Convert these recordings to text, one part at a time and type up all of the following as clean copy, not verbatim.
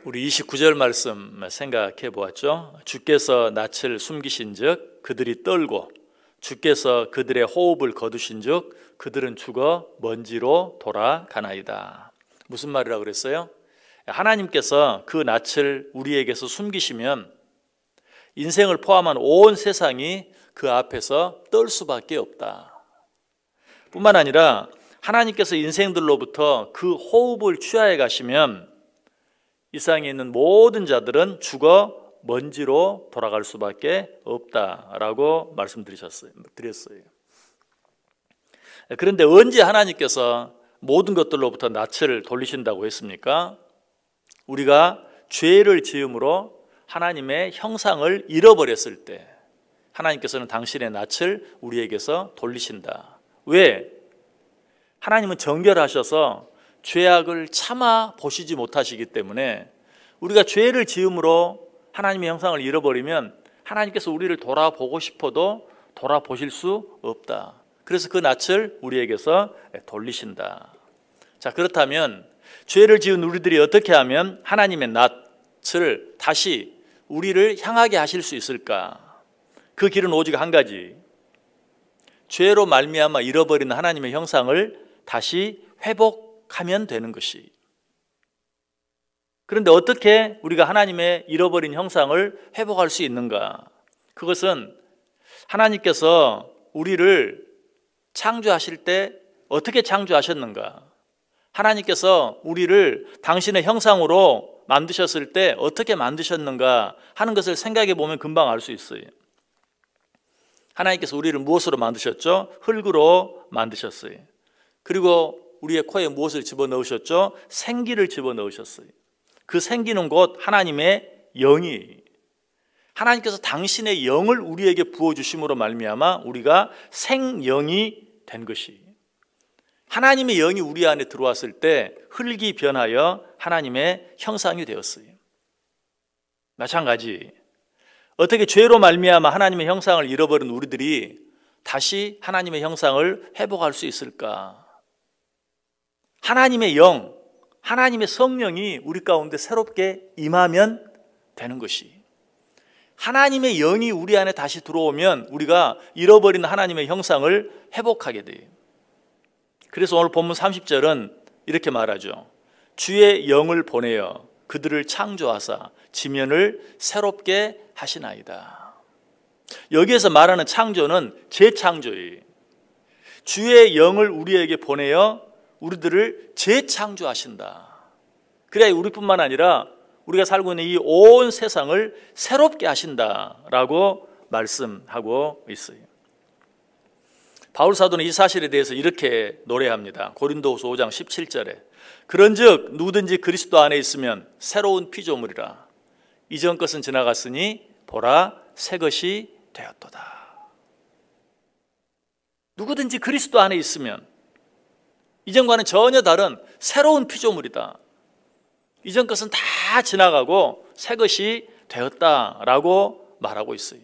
우리 29절 말씀 생각해 보았죠. 주께서 낯을 숨기신 즉 그들이 떨고 주께서 그들의 호흡을 거두신 즉 그들은 죽어 먼지로 돌아가나이다. 무슨 말이라고 그랬어요? 하나님께서 그 낯을 우리에게서 숨기시면 인생을 포함한 온 세상이 그 앞에서 떨 수밖에 없다. 뿐만 아니라 하나님께서 인생들로부터 그 호흡을 취하해 가시면 이 세상에 있는 모든 자들은 죽어 먼지로 돌아갈 수밖에 없다라고 말씀드렸어요. 그런데 언제 하나님께서 모든 것들로부터 낯을 돌리신다고 했습니까? 우리가 죄를 지음으로 하나님의 형상을 잃어버렸을 때 하나님께서는 당신의 낯을 우리에게서 돌리신다. 왜? 하나님은 정결하셔서 죄악을 참아 보시지 못하시기 때문에 우리가 죄를 지음으로 하나님의 형상을 잃어버리면 하나님께서 우리를 돌아보고 싶어도 돌아보실 수 없다. 그래서 그 낯을 우리에게서 돌리신다. 자, 그렇다면 죄를 지은 우리들이 어떻게 하면 하나님의 낯을 다시 우리를 향하게 하실 수 있을까? 그 길은 오직 한 가지. 죄로 말미암아 잃어버린 하나님의 형상을 다시 회복하면 되는 것이. 그런데 어떻게 우리가 하나님의 잃어버린 형상을 회복할 수 있는가? 그것은 하나님께서 우리를 창조하실 때 어떻게 창조하셨는가? 하나님께서 우리를 당신의 형상으로 만드셨을 때 어떻게 만드셨는가 하는 것을 생각해 보면 금방 알 수 있어요. 하나님께서 우리를 무엇으로 만드셨죠? 흙으로 만드셨어요. 그리고 우리의 코에 무엇을 집어넣으셨죠? 생기를 집어넣으셨어요. 그 생기는 곧 하나님의 영이, 하나님께서 당신의 영을 우리에게 부어주심으로 말미암아 우리가 생영이 된 것이, 하나님의 영이 우리 안에 들어왔을 때 흙이 변하여 하나님의 형상이 되었어요. 마찬가지, 어떻게 죄로 말미암아 하나님의 형상을 잃어버린 우리들이 다시 하나님의 형상을 회복할 수 있을까? 하나님의 영, 하나님의 성령이 우리 가운데 새롭게 임하면 되는 것이, 하나님의 영이 우리 안에 다시 들어오면 우리가 잃어버린 하나님의 형상을 회복하게 돼요. 그래서 오늘 본문 30절은 이렇게 말하죠. 주의 영을 보내어 그들을 창조하사 지면을 새롭게 하시나이다. 여기에서 말하는 창조는 재창조예요. 주의 영을 우리에게 보내어 우리들을 재창조하신다. 그래야 우리뿐만 아니라 우리가 살고 있는 이 온 세상을 새롭게 하신다라고 말씀하고 있어요. 바울 사도는 이 사실에 대해서 이렇게 노래합니다. 고린도후서 5장 17절에 그런즉 누구든지 그리스도 안에 있으면 새로운 피조물이라. 이전 것은 지나갔으니 보라 새 것이 되었도다. 누구든지 그리스도 안에 있으면 이전과는 전혀 다른 새로운 피조물이다. 이전 것은 다 지나가고 새 것이 되었다라고 말하고 있어요.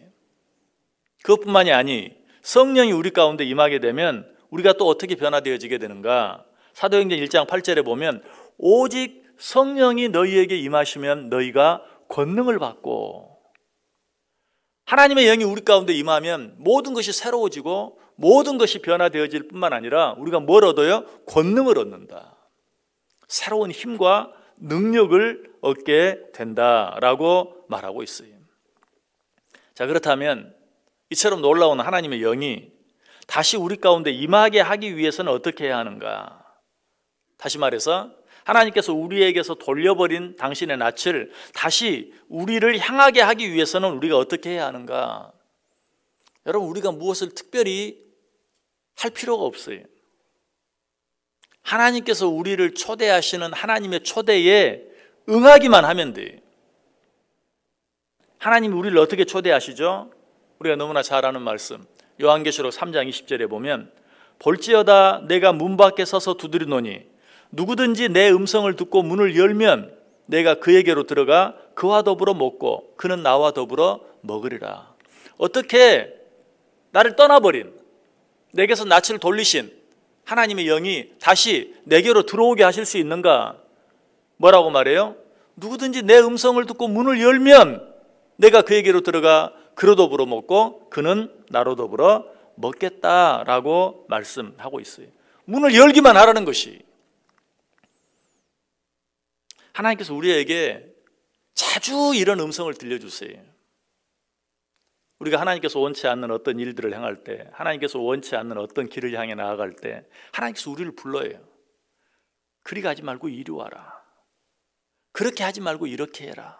그것뿐만이 아니 성령이 우리 가운데 임하게 되면 우리가 또 어떻게 변화되어지게 되는가? 사도행전 1장 8절에 보면 오직 성령이 너희에게 임하시면 너희가 권능을 받고, 하나님의 영이 우리 가운데 임하면 모든 것이 새로워지고 모든 것이 변화되어질 뿐만 아니라 우리가 뭘 얻어요? 권능을 얻는다. 새로운 힘과 능력을 얻게 된다라고 말하고 있어요. 자, 그렇다면 이처럼 놀라운 하나님의 영이 다시 우리 가운데 임하게 하기 위해서는 어떻게 해야 하는가? 다시 말해서 하나님께서 우리에게서 돌려버린 당신의 낯을 다시 우리를 향하게 하기 위해서는 우리가 어떻게 해야 하는가? 여러분, 우리가 무엇을 특별히 할 필요가 없어요. 하나님께서 우리를 초대하시는 하나님의 초대에 응하기만 하면 돼요. 하나님이 우리를 어떻게 초대하시죠? 우리가 너무나 잘 아는 말씀, 요한계시록 3장 20절에 보면 볼지어다 내가 문 밖에 서서 두드리노니 누구든지 내 음성을 듣고 문을 열면 내가 그에게로 들어가 그와 더불어 먹고 그는 나와 더불어 먹으리라. 어떻게 나를 떠나버린, 내게서 낯을 돌리신 하나님의 영이 다시 내게로 들어오게 하실 수 있는가? 뭐라고 말해요? 누구든지 내 음성을 듣고 문을 열면 내가 그에게로 들어가 그로 더불어 먹고 그는 나로 더불어 먹겠다라고 말씀하고 있어요. 문을 열기만 하라는 것이. 하나님께서 우리에게 자주 이런 음성을 들려주세요. 우리가 하나님께서 원치 않는 어떤 일들을 행할 때, 하나님께서 원치 않는 어떤 길을 향해 나아갈 때 하나님께서 우리를 불러요. 그리 가지 말고 이리 와라. 그렇게 하지 말고 이렇게 해라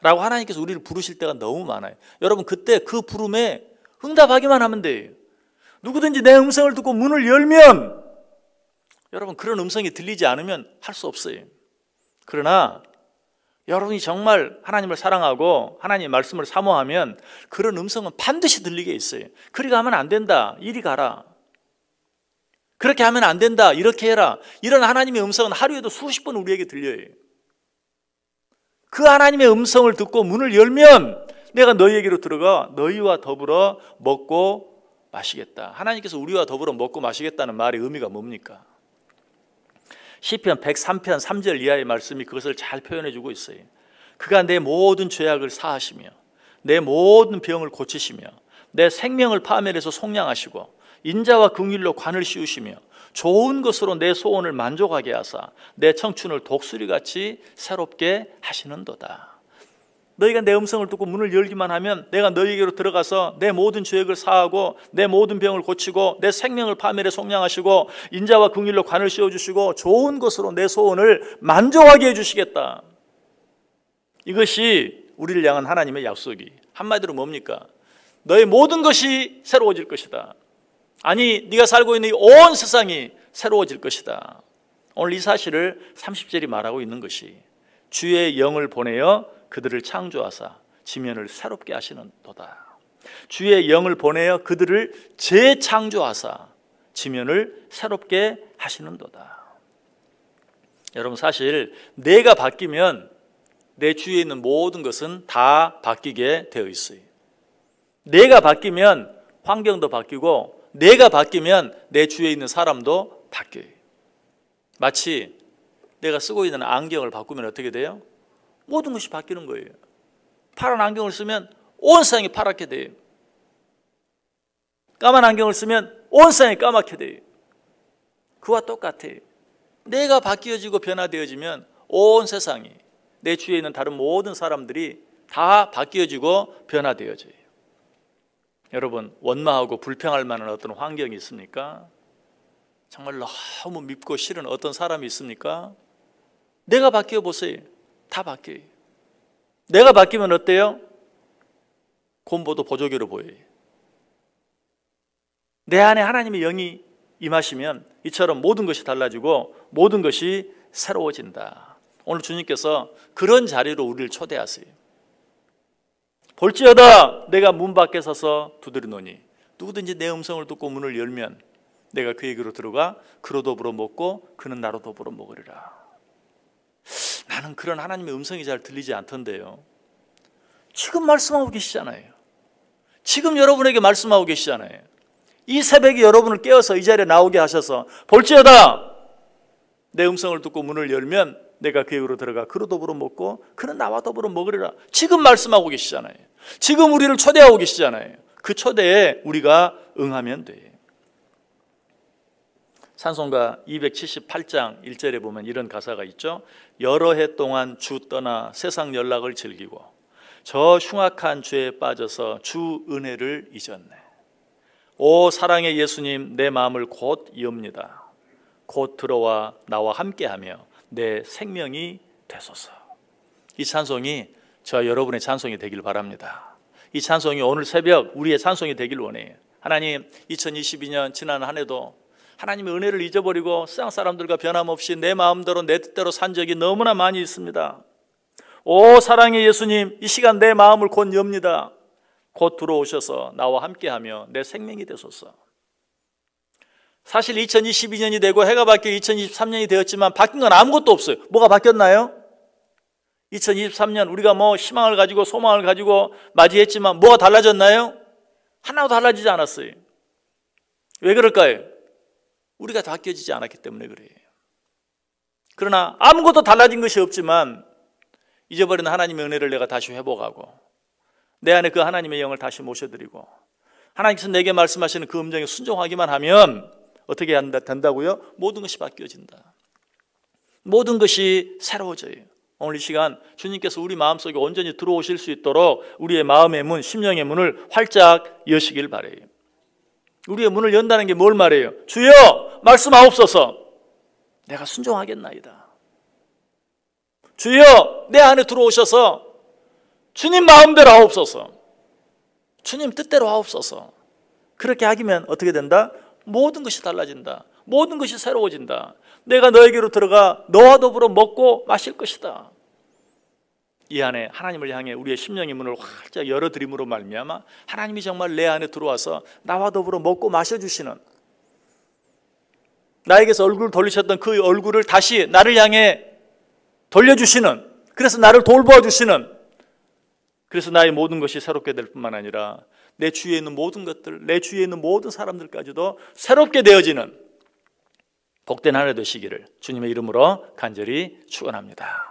라고 하나님께서 우리를 부르실 때가 너무 많아요. 여러분, 그때 그 부름에 응답하기만 하면 돼요. 누구든지 내 음성을 듣고 문을 열면, 여러분, 그런 음성이 들리지 않으면 할 수 없어요. 그러나 여러분이 정말 하나님을 사랑하고 하나님의 말씀을 사모하면 그런 음성은 반드시 들리게 있어요. 그리 가면 안 된다, 이리 가라. 그렇게 하면 안 된다, 이렇게 해라. 이런 하나님의 음성은 하루에도 수십 번 우리에게 들려요. 그 하나님의 음성을 듣고 문을 열면 내가 너희에게로 들어가 너희와 더불어 먹고 마시겠다. 하나님께서 우리와 더불어 먹고 마시겠다는 말의 의미가 뭡니까? 시편 103편 3절 이하의 말씀이 그것을 잘 표현해 주고 있어요. 그가 내 모든 죄악을 사하시며 내 모든 병을 고치시며 내 생명을 파멸해서 속량하시고 인자와 긍휼로 관을 씌우시며 좋은 것으로 내 소원을 만족하게 하사 내 청춘을 독수리같이 새롭게 하시는도다. 너희가 내 음성을 듣고 문을 열기만 하면 내가 너희에게로 들어가서 내 모든 죄악을 사하고 내 모든 병을 고치고 내 생명을 파멸해 속량하시고 인자와 긍휼로 관을 씌워주시고 좋은 것으로 내 소원을 만족하게 해주시겠다. 이것이 우리를 향한 하나님의 약속이. 한마디로 뭡니까? 너의 모든 것이 새로워질 것이다. 아니, 네가 살고 있는 이 온 세상이 새로워질 것이다. 오늘 이 사실을 30절이 말하고 있는 것이 주의 영을 보내어 그들을 창조하사 지면을 새롭게 하시는도다. 주의 영을 보내어 그들을 재창조하사 지면을 새롭게 하시는도다. 여러분, 사실 내가 바뀌면 내 주위에 있는 모든 것은 다 바뀌게 되어 있어요. 내가 바뀌면 환경도 바뀌고 내가 바뀌면 내 주위에 있는 사람도 바뀌어요. 마치 내가 쓰고 있는 안경을 바꾸면 어떻게 돼요? 모든 것이 바뀌는 거예요. 파란 안경을 쓰면 온 세상이 파랗게 돼요. 까만 안경을 쓰면 온 세상이 까맣게 돼요. 그와 똑같아요. 내가 바뀌어지고 변화되어지면 온 세상이, 내 주위에 있는 다른 모든 사람들이 다 바뀌어지고 변화되어져요. 여러분, 원망하고 불평할 만한 어떤 환경이 있습니까? 정말 너무 밉고 싫은 어떤 사람이 있습니까? 내가 바뀌어 보세요. 다 바뀌어요. 내가 바뀌면 어때요? 곰보도 보조개로 보여요. 내 안에 하나님의 영이 임하시면 이처럼 모든 것이 달라지고 모든 것이 새로워진다. 오늘 주님께서 그런 자리로 우리를 초대하세요. 볼지어다 내가 문 밖에 서서 두드리노니 누구든지 내 음성을 듣고 문을 열면 내가 그에게로 들어가 그로 더불어 먹고 그는 나로 더불어 먹으리라. 나는 그런 하나님의 음성이 잘 들리지 않던데요. 지금 말씀하고 계시잖아요. 지금 여러분에게 말씀하고 계시잖아요. 이 새벽에 여러분을 깨워서 이 자리에 나오게 하셔서 볼지어다 내 음성을 듣고 문을 열면 내가 그에게로 들어가 그로 더불어 먹고 그는 나와 더불어 먹으리라. 지금 말씀하고 계시잖아요. 지금 우리를 초대하고 계시잖아요. 그 초대에 우리가 응하면 돼요. 찬송가 278장 1절에 보면 이런 가사가 있죠. 여러 해 동안 주 떠나 세상 연락을 즐기고 저 흉악한 죄에 빠져서 주 은혜를 잊었네. 오 사랑의 예수님 내 마음을 곧 이옵니다. 곧 들어와 나와 함께하며 내 생명이 되소서. 이 찬송이 저와 여러분의 찬송이 되길 바랍니다. 이 찬송이 오늘 새벽 우리의 찬송이 되길 원해요. 하나님, 2022년 지난 한 해도 하나님의 은혜를 잊어버리고 세상 사람들과 변함없이 내 마음대로 내 뜻대로 산 적이 너무나 많이 있습니다. 오 사랑의 예수님, 이 시간 내 마음을 곧 엽니다. 곧 들어오셔서 나와 함께하며 내 생명이 되소서. 사실 2022년이 되고 해가 바뀌어 2023년이 되었지만 바뀐 건 아무것도 없어요. 뭐가 바뀌었나요? 2023년 우리가 뭐 희망을 가지고 소망을 가지고 맞이했지만 뭐가 달라졌나요? 하나도 달라지지 않았어요. 왜 그럴까요? 우리가 바뀌어지지 않았기 때문에 그래요. 그러나 아무것도 달라진 것이 없지만 잊어버린 하나님의 은혜를 내가 다시 회복하고 내 안에 그 하나님의 영을 다시 모셔드리고 하나님께서 내게 말씀하시는 그 음성에 순종하기만 하면 어떻게 된다고요? 모든 것이 바뀌어진다. 모든 것이 새로워져요. 오늘 이 시간 주님께서 우리 마음속에 온전히 들어오실 수 있도록 우리의 마음의 문, 심령의 문을 활짝 여시길 바라요. 우리의 문을 연다는 게 뭘 말해요? 주여 말씀하옵소서. 내가 순종하겠나이다. 주여 내 안에 들어오셔서 주님 마음대로 하옵소서. 주님 뜻대로 하옵소서. 그렇게 하기면 어떻게 된다? 모든 것이 달라진다. 모든 것이 새로워진다. 내가 너에게로 들어가 너와 더불어 먹고 마실 것이다. 이 안에 하나님을 향해 우리의 심령의 문을 활짝 열어드림으로 말미암아 하나님이 정말 내 안에 들어와서 나와 더불어 먹고 마셔주시는, 나에게서 얼굴을 돌리셨던 그 얼굴을 다시 나를 향해 돌려주시는, 그래서 나를 돌보아주시는, 그래서 나의 모든 것이 새롭게 될 뿐만 아니라 내 주위에 있는 모든 것들, 내 주위에 있는 모든 사람들까지도 새롭게 되어지는 복된 한 해 되시기를 주님의 이름으로 간절히 축원합니다.